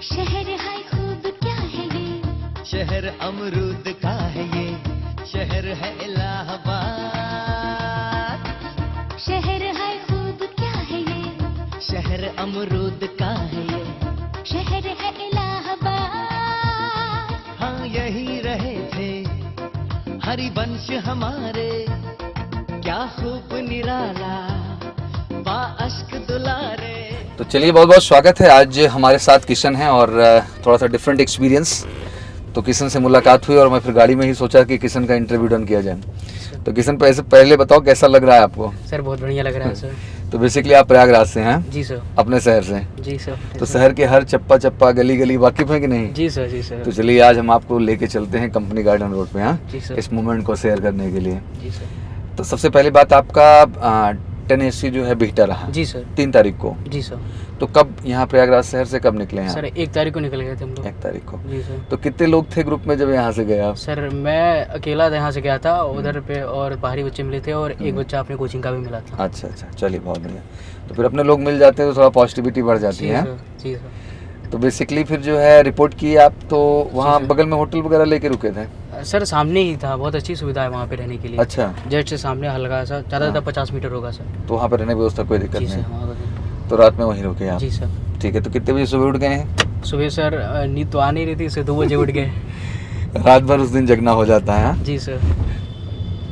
शहर है खूब क्या है ये, शहर अमरूद का है ये, शहर है इलाहाबाद। शहर है खूब क्या है ये, शहर अमरूद का है ये, शहर है इलाहाबाद। हाँ यही रहे थे हरिवंश हमारे, क्या खूब निराला बाअश्क दुलारे। तो चलिए, बहुत बहुत स्वागत है। आज हमारे साथ किशन हैं और थोड़ा सा डिफरेंट एक्सपीरियंस। तो किशन से मुलाकात हुई और मैं फिर गाड़ी में ही सोचा कि किशन का इंटरव्यू डन किया जाए। तो किशन, पहले बताओ कैसा लग रहा है आपको? सर बहुत बढ़िया लग रहा है सर। तो बेसिकली आप प्रयागराज से हैं? जी सर। अपने शहर से? जी सर। तो शहर के हर चप्पा चप्पा गली गली वाकिफ है कि नहीं? जी सर। जी सर। तो चलिए, आज हम आपको लेके चलते हैं कंपनी गार्डन रोड पे। हाँ, जी सर। इस मोमेंट को शेयर करने के लिए। जी सर। तो सबसे पहली बात, आपका 10AC जो है बिहटा रहा। जी सर। 3 तारीख को। जी सर। तो कब यहाँ प्रयागराज शहर से कब निकले हैं? सर 1 तारीख को निकल गए थे हम लोग। 1 तारीख को। जी सर। तो कितने लोग थे ग्रुप में जब यहाँ से गए आप? सर मैं अकेला यहाँ से गया था उधर पे, और बाहरी बच्चे मिले थे और एक बच्चा अपने कोचिंग का भी मिला था। अच्छा, चलिए बहुत बढ़िया। तो फिर अपने लोग मिल जाते हैं तो थोड़ा पॉजिटिविटी बढ़ जाती जी है। सर। जी सर। तो बेसिकली फिर जो है रिपोर्ट की आप, तो वहाँ सर। बगल में होटल वगैरह लेके रुके थे? सर सामने ही था, बहुत अच्छी सुविधा है वहाँ पे रहने के लिए। अच्छा। जस्ट से सामने हल्का सा, ज़्यादा 50 मीटर होगा सर। तो वहाँ पर रहने की व्यवस्था कोई दिक्कत जी सर। नहीं? वहाँ पर। तो रात में वहीं रुके आप? जी सर। ठीक है। तो कितने बजे सुबह उठ गए हैं? सुबह सर नींद तो आ नहीं रही थी, इससे 2 बजे उठ गए। रात भर उस दिन जगना हो जाता है। हाँ? जी सर।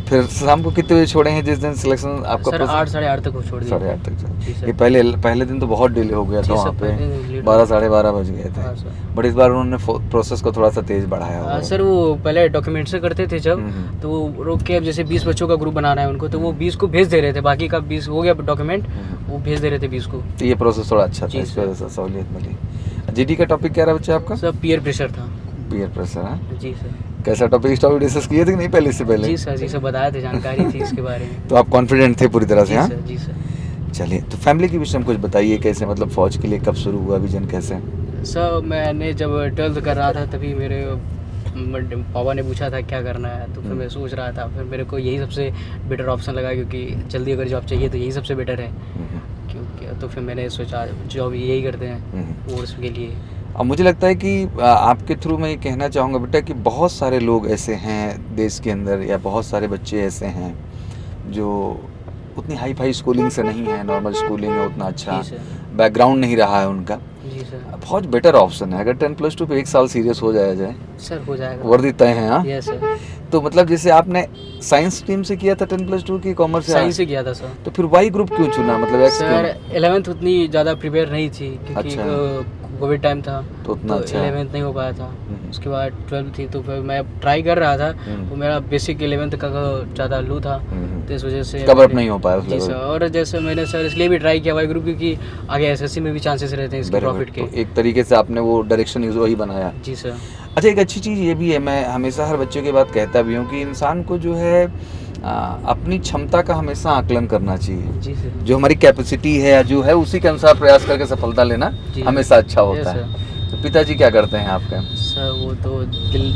फिर शाम को कितने बजे छोड़े हैं जिस दिन सिलेक्शन आपका? सर 8 साढ़े 8 तक वो छोड़ दिया। 8:30 तक। जी सर। ये पहले दिन तो बहुत डिले हो गया था जी सर, वहाँ पे। पहले दिन लेट 12 साढ़े 12 बज गए हाँ थे। सर। बट इस बार उन्होंने प्रोसेस को थोड़ा सा तेज बढ़ाया हुआ है। सर वो पहले डॉक्यूमेंट से करते थे जब, हम्म। तो वो रोक के, अब जैसे 20 बच्चों का ग्रुप बनाना है उनको, तो वो 20 को भेज दे रहे थे, बाकी का 20 हो गया डॉक्यूमेंट, वो भेज दे रहे थे 20 को। तो ये प्रोसेस थोड़ा अच्छा था, जी इस सर। वजह से सहूलियत मिली। जीडी का टॉपिक क्या रहा बच्चा आपका? सब पीयर प्रेशर था। Peer pressure. हाँ, जी सर। कैसा टॉपिक? इस टॉपिक डिस्कस किए थे कि नहीं पहले, इससे पहले? जी सर। जी सर, बताए थे, जानकारी थी इसके बारे में। तो आप कॉन्फिडेंट थे पूरी तरह से? जी हाँ सर। जी सर। चलिए, तो फैमिली के विषय में कुछ बताइए, कैसे मतलब फौज के लिए कब शुरू हुआ विजन, कैसे? सर मैंने जब 12th कर रहा था तभी मेरे पापा ने पूछा था क्या करना है, तो फिर मैं सोच रहा था, फिर मेरे को यही सबसे बेटर ऑप्शन लगा, क्योंकि जल्दी अगर जॉब चाहिए तो यही सबसे बेटर है। क्योंकि तो फिर मैंने सोचा जॉब यही करते हैं कोर्स के लिए। अब मुझे लगता है कि आपके थ्रू मैं ये कहना चाहूँगा बेटा कि बहुत सारे लोग ऐसे हैं देश के अंदर, या बहुत सारे बच्चे ऐसे हैं जो उतनी हाई फाई स्कूलिंग से नहीं है, नॉर्मल स्कूलिंग है, उतना अच्छा जी सर। बैकग्राउंड नहीं रहा है उनका। जी सर। बहुत बेटर ऑप्शन है अगर 10+2 पे 1 साल सीरियस हो जाया जाए। सर हो जाएगा। वर्दी तय है। हाँ, यस सर। तो मतलब जैसे आपने साइंस स्ट्रीम से किया था 10+2 की, कॉमर्स से? साइंस से किया था सर। तो फिर वाई ग्रुप क्यों चुना, मतलब एक्स सर क्यों? 11th उतनी ज़्यादा प्रिपेयर नहीं थी, क्योंकि अच्छा। कोविड टाइम था, तो उतना अच्छा। 11th नहीं हो पाया था। उसके बाद 12th थी, तो फिर मैं ट्राई कर रहा था, तो मेरा बेसिक 11th का ज़्यादा लो था, तो इस वजह से कवर नहीं हो पाया उस जी लेवल। सर। और जैसे मैंने सर इसलिए भी ट्राई किया वाई ग्रुप, क्योंकि आगे एसएससी में भी चांसेस रहते हैं इसके Very good। प्रॉफिट के। तो एक तरीके से आपने वो डायरेक्शन वही बनाया। जी सर। अच्छा, एक अच्छी चीज़ ये भी है, मैं हमेशा हर बच्चे की बात कहता भी हूँ कि इंसान को जो है अपनी क्षमता का हमेशा आकलन करना चाहिए। जी सर। जो हमारी कैपेसिटी है जो है उसी के अनुसार प्रयास करके सफलता लेना जी। हमेशा अच्छा होता Yes, है। तो पिताजी क्या करते हैं आपके? सर वो तो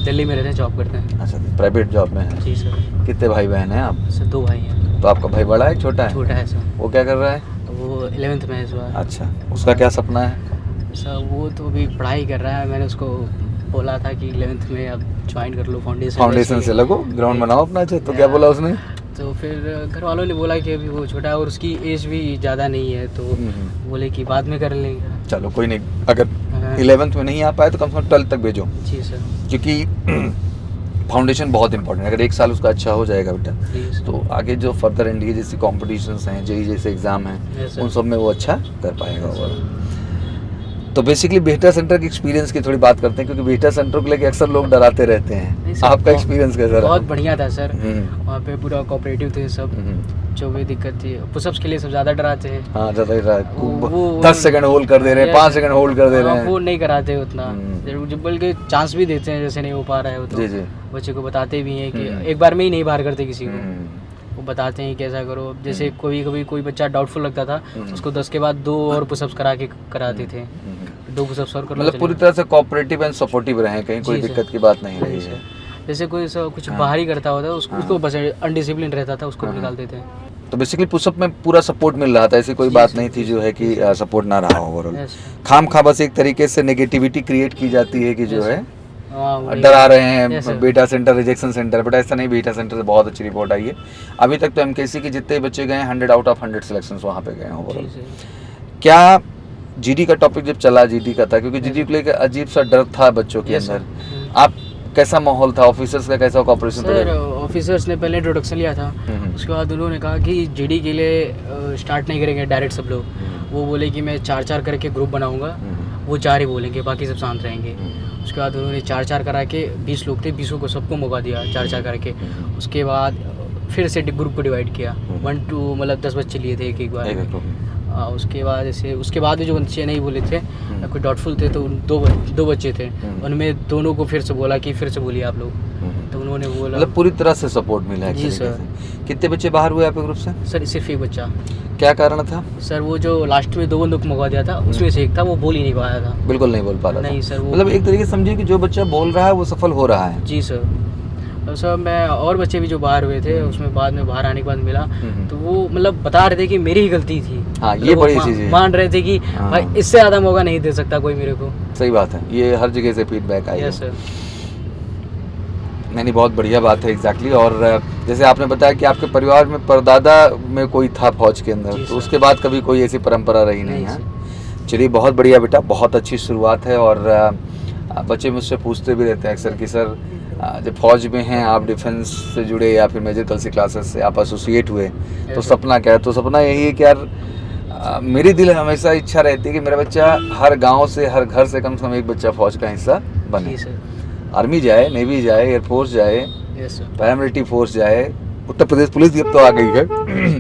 दिल्ली में रहते हैं, जॉब करते हैं। अच्छा, प्राइवेट जॉब में है। जी सर। कितने भाई बहन हैं आप? सर 2 भाई हैं। तो आपका भाई बड़ा है छोटा है? छोटा है सर, वो क्या कर रहा है? वो 11th में है इस बार। अच्छा, उसका क्या सपना है? सर वो तो अभी पढ़ाई कर रहा है, मैंने उसको बोला था कि 11th में अब ज्वाइन कर लो फाउंडेशन से लगो, ग्राउंड बनाओ अपना। अच्छा, तो क्या बोला उसने? तो फिर घर वालों ने बोला कि अभी वो छोटा है और उसकी एज भी ज़्यादा नहीं है, तो बोले कि बाद में कर लेंगे। चलो कोई नहीं, अगर हाँ। 11th में नहीं आ पाए तो कम से कम 12th तक भेजो, जी सर। क्योंकि फाउंडेशन बहुत इंपॉर्टेंट है। अगर 1 साल उसका अच्छा हो जाएगा बेटा, जी सर। तो आगे जो फर्दर एनडीए जैसी कॉम्पिटिशन्स हैं, जेई जैसे एग्ज़ाम हैं, Yes, sir। उन सब में वो अच्छा कर पाएगा। और तो बेसिकली बिहटा सेंटर के एक्सपीरियंस की थोड़ी बात करते हैं, क्योंकि बिहटा सेंटर को लेकर अक्सर लोग डराते रहते नहीं हैं। सर, आपका एक्सपीरियंस कैसा रहा? बहुत बढ़िया था सर। हम्म। वहाँ पे पूरा कोऑपरेटिव थे सब, जो भी दिक्कत थी। पुशअप्स के लिए सब ज़्यादा डराते हैं। हाँ, ज़्यादा ही रहा है। वो- 10 सेकंड होल्ड कर दे रहे हैं, Yes, 5 सेकंड होल्ड कर दे रहे हाँ, हैं। वो नहीं कराते उतना, हम्म। जब बल्कि चांस भी देते हैं, जैसे नहीं हो पा रहा है वो तो जी जी। बच्चे को बताते भी हैं कि हम्म। एक बार में ही नहीं बाहर करते किसी को, हम्म। वो बताते हैं कैसा करो। जैसे कभी कोई बच्चा डाउटफुल लगता था, उसको 10 के बाद 2 और पुशअप्स कराते थे। 2 पुशअप्स और कर लो, मतलब पूरी तरह से कोऑपरेटिव एंड सपोर्टिव रहे, कहीं कोई जी सर। दिक्कत की बात नहीं रही जी है। सर। जैसे कोई कुछ हाँ। बाहरी करता होता है, उसको हाँ। उसको बस अनडिसिप्लिन रहता था, उसको हाँ। निकाल देते हैं। तो बेसिकली पुशअप में पूरा सपोर्ट मिल रहा था, ऐसी कोई जी, बात सर, नहीं थी जी, जो है कि सपोर्ट ना रहा ओवरऑल। Yes, sir. खाम खा बस एक तरीके से नेगेटिविटी क्रिएट की जाती है कि जो Yes, है sir. हाँ, वही। डरा रहे Yes, हैं sir. Beta centre rejection centre, but ऐसा नहीं, बीटा सेंटर से बहुत अच्छी रिपोर्ट आई है। अभी तक तो एमकेसी के जितने बच्चे गए 100 आउट ऑफ 100 सिलेक्शंस वहाँ पे गए हैं जी, ओवरऑल। sir. क्या जीडी का टॉपिक जब चला, जीडी का था क्योंकि जीडी को लेकर अजीब सा डर था बच्चों के Yes, sir. अंदर, आप कैसा माहौल था, ऑफिसर्स का कैसा कॉपरेशन सर था? ऑफिसर्स ने पहले इंट्रोडक्शन लिया था, उसके बाद उन्होंने कहा कि जीडी के लिए स्टार्ट नहीं करेंगे डायरेक्ट सब लोग। वो बोले कि मैं 4-4 करके ग्रुप बनाऊंगा, वो 4 ही बोलेंगे, बाकी सब शांत रहेंगे। उसके बाद उन्होंने 4-4 करा के 20 लोग थे, 20 को सबको मौका दिया 4-4 करके। उसके बाद फिर से ग्रुप को डिवाइड किया, 1 to मतलब 10 बच्चे लिए थे एक बार में। उसके बाद ऐसे उसके बाद भी जो बच्चे नहीं बोले थे, कोई डाउटफुल थे, तो दो बच्चे थे, उनमें दोनों को फिर से बोला कि फिर से बोलिए आप लोग, तो उन्होंने बोला। मतलब पूरी तरह से सपोर्ट मिला है? जी, सर। कितने बच्चे बाहर हुए आपके ग्रुप से? सर सिर्फ एक बच्चा। क्या कारण था? सर वो जो लास्ट में 2 बंदों को मौका दिया था, उसमें से एक था, वो बोल ही नहीं पाया था। बिल्कुल नहीं बोल पा रहा था? नहीं सर, वो मतलब एक तरीके से समझिए कि जो बच्चा बोल रहा है वो सफल हो रहा है। जी सर। और सर मैं और बच्चे भी जो बाहर हुए थे, उसमें बाद में बाहर आने के बाद मिला, तो वो मतलब बता रहे थे कि मेरी ही गलती थी। हाँ, ये मतलब वो बड़ी चीज़ है। मान रहे थे कि हाँ। भाई इससे ज़्यादा मौका नहीं दे सकता कोई मेरे को। सही बात है, ये हर जगह से फीडबैक आई है। Yes sir. नहीं, बहुत बढ़िया बात है एग्जैक्टली। और जैसे आपने बताया कि आपके परिवार में परदादा में कोई था फौज के अंदर, जी, तो सर। उसके बाद कभी कोई ऐसी परंपरा रही नहीं है। सर। चलिए, बहुत बढ़िया बेटा, बहुत अच्छी शुरुआत है। और बच्चे मुझसे पूछते भी रहते हैं अक्सर कि सर जब फौज में हैं आप, डिफेंस से जुड़े या फिर मेजर कलसी क्लासेस से आप एसोसिएट हुए, तो सपना क्या है? तो सपना यही है कि यार मेरी दिल हमेशा इच्छा रहती है कि मेरा बच्चा हर गांव से, हर घर से कम एक बच्चा फौज का हिस्सा बने। जी सर। आर्मी जाए, नेवी जाए, एयरफोर्स जाए, यस सर। पैरामिलिट्री फोर्स जाए, उत्तर प्रदेश पुलिस भी अब तो आ गई है।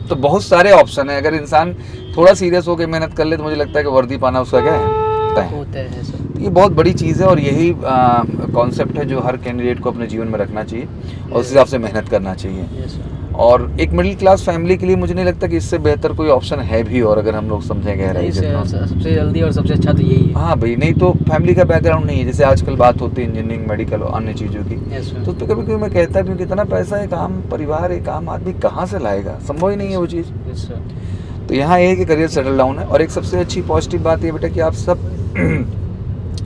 तो बहुत सारे ऑप्शन है। अगर इंसान थोड़ा सीरियस होकर मेहनत कर ले तो मुझे लगता है कि वर्दी पाना उसका क्या है, तय है। होता है सर। तो ये बहुत बड़ी चीज़ है और यही कॉन्सेप्ट है जो हर कैंडिडेट को अपने जीवन में रखना चाहिए और उस हिसाब से मेहनत करना चाहिए। Yes sir. और एक मिडिल क्लास फैमिली के लिए मुझे नहीं लगता कि इससे बेहतर कोई ऑप्शन है भी। और अगर हम लोग समझें गहराई नहीं से सर, तो। सबसे जल्दी और सबसे अच्छा तो यही है। हाँ भाई, नहीं तो फैमिली का बैकग्राउंड नहीं है। जैसे आजकल बात होती है इंजीनियरिंग, मेडिकल और अन्य चीज़ों की, यस तो सर। कभी कभी मैं कहता हूँ कि इतना पैसा एक आम परिवार, एक आम आदमी कहाँ से लाएगा? संभव ही नहीं है वो चीज़। Yes sir. तो यहाँ ये है कि करियर सेटल डाउन है। और एक सबसे अच्छी पॉजिटिव बात ये बेटा कि आप सब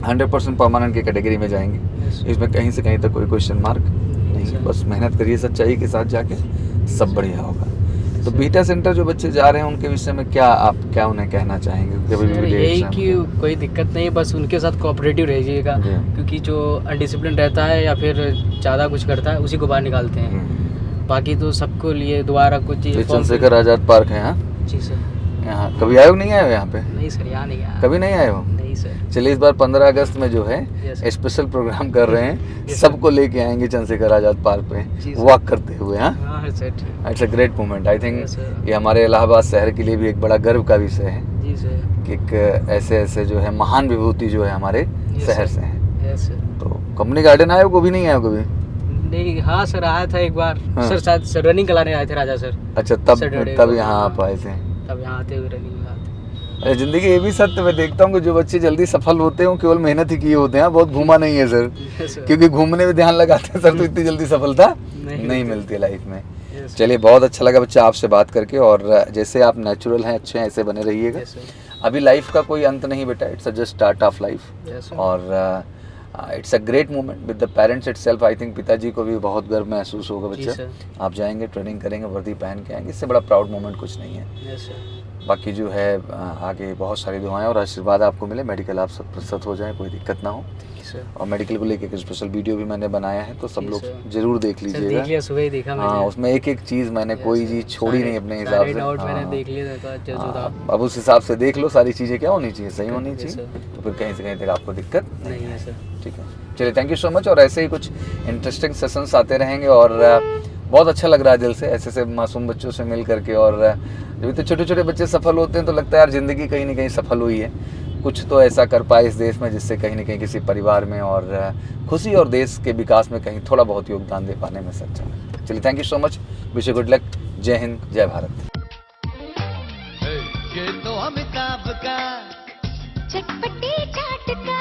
100% परमानेंट की कैटेगरी में जाएंगे। Yes, इसमें कहीं से कहीं तक कोई क्वेश्चन मार्क नहीं है। sir. बस मेहनत करिए सच्चाई के साथ जाके, सब बढ़िया होगा। तो बीटा सेंटर जो बच्चे जा रहे हैं उनके विषय में क्या उन्हें कहना चाहेंगे? कभी सर भी यही कि कोई दिक्कत नहीं है, बस उनके साथ कोऑपरेटिव रहिएगा, जी। क्योंकि जो अनडिसिप्लिन रहता है या फिर ज़्यादा कुछ करता है उसी को बाहर निकालते हैं। बाकी तो सबको लिए दोबारा कुछ ये चंद्रशेखर आजाद पार्क है। हाँ, जी सर। यहाँ कभी आए हो? नहीं आए हो यहाँ पे? नहीं सर, यहाँ नहीं आया। कभी नहीं आए हो? नहीं सर। चलिए, इस बार 15 अगस्त में जो है Yes, sir. स्पेशल प्रोग्राम कर रहे हैं, Yes, sir. सबको लेके आएंगे चंद्रशेखर आजाद पार्क पे जी, sir. वॉक करते हुए। हाँ, हाँ सर, ठीक। It's a great moment. I think Yes, sir. ये हमारे इलाहाबाद शहर के लिए भी एक बड़ा गर्व का विषय है जी सर। कि एक ऐसे जो है महान विभूति जो है हमारे Yes, शहर sir. से है। Yes sir. तो कंपनी गार्डन आए हो? कभी नहीं आए हो कभी? नहीं, हाँ सर, आया था एक बार। हाँ. सर शायद सर रनिंग कराने आए थे राजा सर, अच्छा, Saturday तब को, यहाँ हाँ। आप आए थे। तब यहाँ आते हुए रनिंग में आते। अरे जिंदगी ये भी सत्य मैं देखता हूँ कि जो बच्चे जल्दी सफल होते हैं वो केवल मेहनत ही किए होते हैं, बहुत घूमा नहीं है सर। Yes, sir. क्योंकि घूमने में ध्यान लगाते हैं सर तो इतनी जल्दी सफलता नहीं मिलती है लाइफ में। Yes, चलिए, बहुत अच्छा लगा बच्चा आपसे बात करके। और जैसे आप नेचुरल हैं, अच्छे हैं, ऐसे बने रहिएगा। Yes, sir. अभी लाइफ का कोई अंत नहीं बेटा, it's just start of life. Yes, sir. और it's a great moment with the parents itself. I think पिताजी को भी बहुत गर्व महसूस होगा जी, बच्चा। sir. आप जाएंगे, ट्रेनिंग करेंगे, वर्दी पहन के आएंगे, इससे बड़ा प्राउड मोमेंट कुछ नहीं है। Yes, sir. बाकी जो है आगे बहुत सारी दुआएं और आशीर्वाद आपको मिले, मेडिकल आप सब प्रतिशत हो जाए, कोई दिक्कत ना हो। Yes, sir. और मेडिकल को लेकर एक स्पेशल वीडियो भी मैंने बनाया है, तो सब जी, लोग सर। जरूर देख सर देख लीजिएगा। लिया, सुबह ही देखा हाँ, मैंने। उसमें एक एक चीज़ मैंने Yes, कोई sir. चीज़ छोड़ी नहीं अपने हिसाब सारे से। डाउट मैंने हाँ। देख लिए थे, तो जो था। हाँ, अब उस हिसाब से देख लो, सारी चीज़ें क्या होनी चाहिए, सही होनी Yes, चाहिए, sir. तो फिर कहीं से कहीं तक आपको दिक्कत नहीं है सर। ठीक है। चलिए, थैंक यू सो मच। और ऐसे ही कुछ इंटरेस्टिंग सेशंस आते रहेंगे और बहुत अच्छा लग रहा है दिल से ऐसे मासूम बच्चों से मिल करके। और जब इतने छोटे छोटे बच्चे सफल होते हैं तो लगता है यार ज़िंदगी कहीं ना कहीं सफल हुई है, कुछ तो ऐसा कर पाए इस देश में जिससे कहीं ना कहीं किसी परिवार में और खुशी और देश के विकास में कहीं थोड़ा बहुत योगदान दे पाने में सक्षम है। चलिए, thank you so much, wish you good luck. जय हिंद, जय भारत। ये तो अमिताभ का चटपटी चाट का,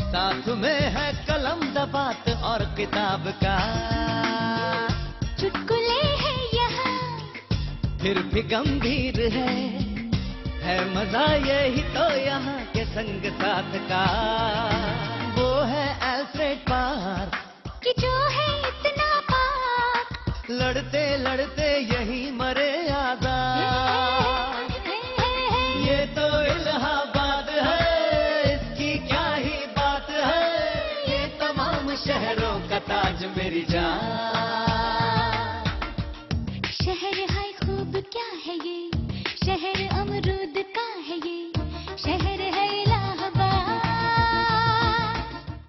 साथ में है कलम दबात और किताब का। चुटकुले हैं यहाँ फिर भी गंभीर है मजा यही तो यहाँ के संग साथ का। वो है अल्फ्रेड पार्क कि जो है इतना पाक, लड़ते लड़ते यही मरे आजाद। ये तो इलाहाबाद है, इसकी क्या ही बात है, ये तमाम शहरों का ताज मेरी जान। शहर है खूब क्या है ये,